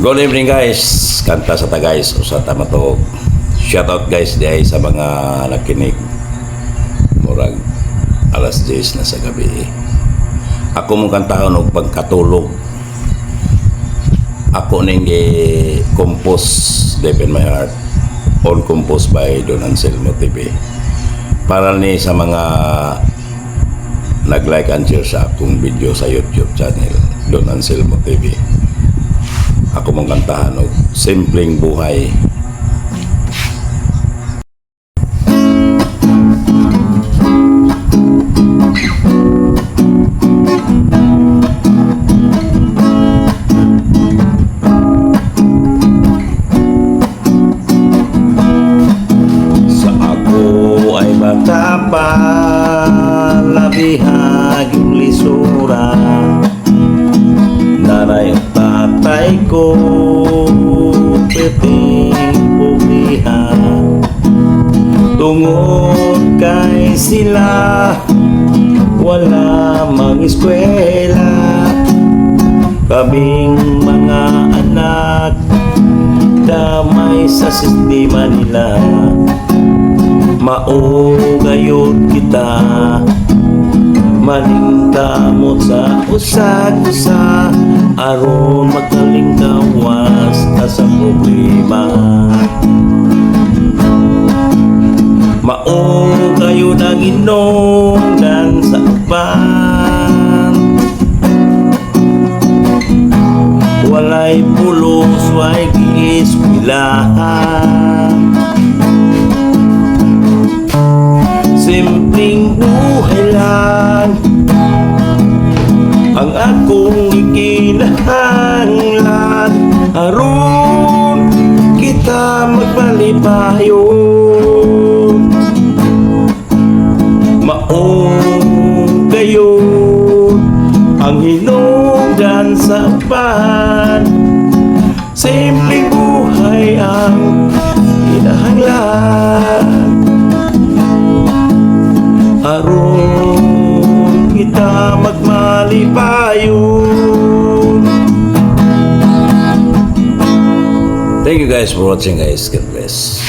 Good evening guys, kanta sa guys o sa tamatog. Shoutout guys di ay sa mga nakinig. Murag alas 10 na sa gabi. Ako mong kantahon og pagkatulog. Ako ning compose Deep in My Heart, all composed by Don Anselmo TV. Para ni sa mga nag-like and share sa akong video sa YouTube channel Don Anselmo TV. Ako mong kantahan og simpleng buhay. Sa ako ay bata pa, labihag yung lisura, nanay at tatay ko piting pumihan. Tungod kay sila wala mang eskwela, kaming mga anak damay sa sistema nila. Maugayod kita maningkamot sa usag-usa aron magkalingkawas ta sa problema. Maugayod ang inungdan sa uban, walay pulos way giiskwilahan. Simpleng buhay lang ang akong ikinahanglan aron kita magpalipayon. Maong gayon ang hinungdan sa uban, simpleng buhay ang kinahanglan aron kita magmalipayon. Thank you guys for watching guys. God bless.